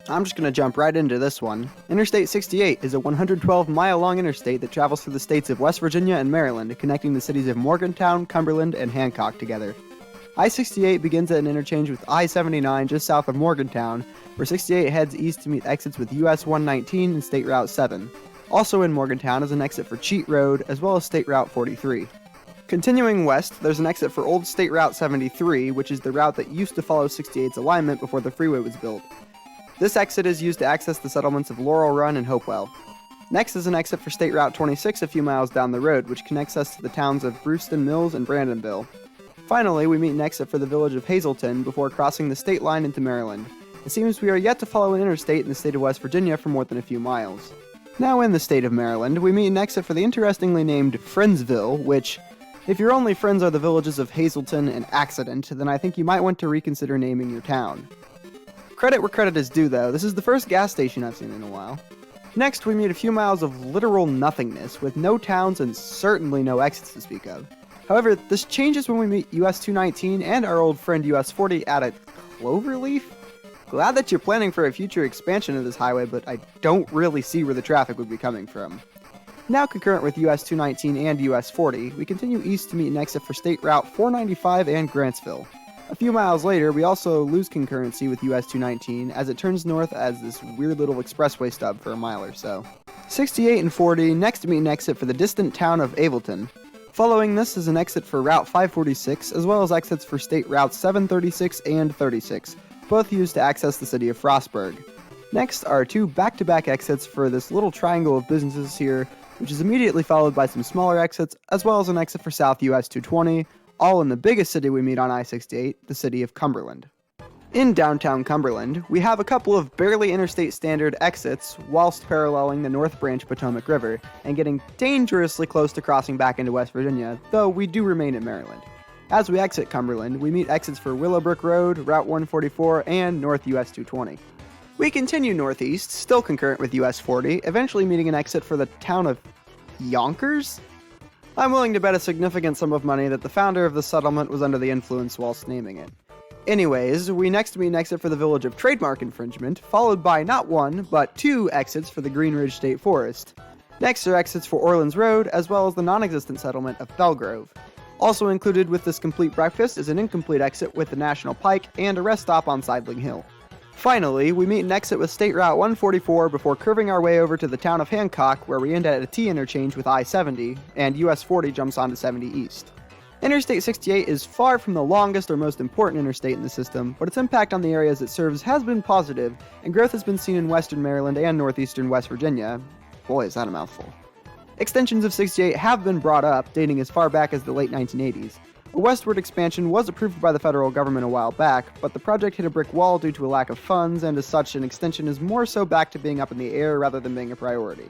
I'm just going to jump right into this one. Interstate 68 is a 112-mile-long interstate that travels through the states of West Virginia and Maryland, connecting the cities of Morgantown, Cumberland, and Hancock together. I-68 begins at an interchange with I-79 just south of Morgantown, where 68 heads east to meet exits with US 119 and State Route 7. Also in Morgantown is an exit for Cheat Road, as well as State Route 43. Continuing west, there's an exit for Old State Route 73, which is the route that used to follow 68's alignment before the freeway was built. This exit is used to access the settlements of Laurel Run and Hopewell. Next is an exit for State Route 26 a few miles down the road, which connects us to the towns of Brewston Mills and Brandonville. Finally, we meet an exit for the village of Hazleton before crossing the state line into Maryland. It seems we are yet to follow an interstate in the state of West Virginia for more than a few miles. Now in the state of Maryland, we meet an exit for the interestingly named Friendsville, which, if your only friends are the villages of Hazleton and Accident, then I think you might want to reconsider naming your town. Credit where credit is due, though. This is the first gas station I've seen in a while. Next, we meet a few miles of literal nothingness, with no towns and certainly no exits to speak of. However, this changes when we meet US 219 and our old friend US 40 at a Cloverleaf? Glad that you're planning for a future expansion of this highway, but I don't really see where the traffic would be coming from. Now concurrent with US 219 and US 40, we continue east to meet an exit for State Route 495 and Grantsville. A few miles later, we also lose concurrency with US 219 as it turns north as this weird little expressway stub for a mile or so. 68 and 40 next meet an exit for the distant town of Avleton. Following this is an exit for Route 546, as well as exits for State Routes 736 and 36, both used to access the city of Frostburg. Next are two back-to-back exits for this little triangle of businesses here, which is immediately followed by some smaller exits, as well as an exit for South US 220, all in the biggest city we meet on I-68, the city of Cumberland. In downtown Cumberland, we have a couple of barely interstate standard exits whilst paralleling the North Branch Potomac River, and getting dangerously close to crossing back into West Virginia, though we do remain in Maryland. As we exit Cumberland, we meet exits for Willowbrook Road, Route 144, and North US 220. We continue northeast, still concurrent with US 40, eventually meeting an exit for the town of Yonkers? I'm willing to bet a significant sum of money that the founder of the settlement was under the influence whilst naming it. Anyways, we next meet an exit for the village of trademark infringement, followed by not one, but two exits for the Green Ridge State Forest. Next are exits for Orleans Road, as well as the non-existent settlement of Belgrove. Also included with this complete breakfast is an incomplete exit with the National Pike and a rest stop on Sidling Hill. Finally, we meet an exit with State Route 144 before curving our way over to the town of Hancock, where we end at a T interchange with I-70, and US 40 jumps onto 70 East. Interstate 68 is far from the longest or most important interstate in the system, but its impact on the areas it serves has been positive, and growth has been seen in western Maryland and northeastern West Virginia. Boy, is that a mouthful. Extensions of 68 have been brought up, dating as far back as the late 1980s. A westward expansion was approved by the federal government a while back, but the project hit a brick wall due to a lack of funds, and as such, an extension is more so back to being up in the air rather than being a priority.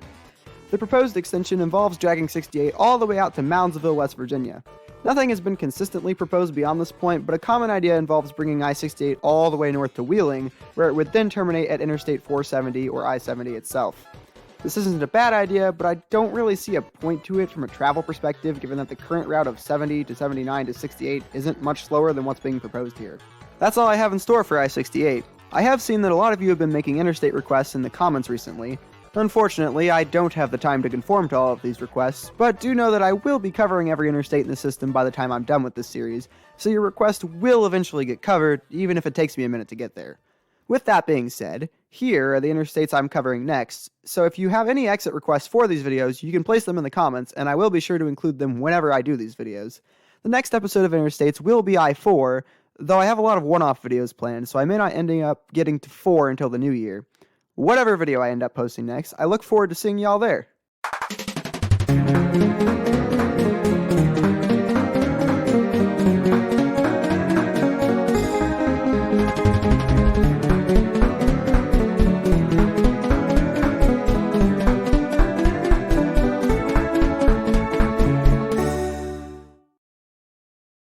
The proposed extension involves dragging 68 all the way out to Moundsville, West Virginia. Nothing has been consistently proposed beyond this point, but a common idea involves bringing I-68 all the way north to Wheeling, where it would then terminate at Interstate 470 or I-70 itself. This isn't a bad idea, but I don't really see a point to it from a travel perspective, given that the current route of 70 to 79 to 68 isn't much slower than what's being proposed here. That's all I have in store for I-68. I have seen that a lot of you have been making interstate requests in the comments recently. Unfortunately, I don't have the time to conform to all of these requests, but do know that I will be covering every interstate in the system by the time I'm done with this series, so your request will eventually get covered, even if it takes me a minute to get there. With that being said, here are the interstates I'm covering next, so if you have any exit requests for these videos, you can place them in the comments, and I will be sure to include them whenever I do these videos. The next episode of Interstates will be I-4, though I have a lot of one-off videos planned, so I may not end up getting to 4 until the new year. Whatever video I end up posting next, I look forward to seeing y'all there.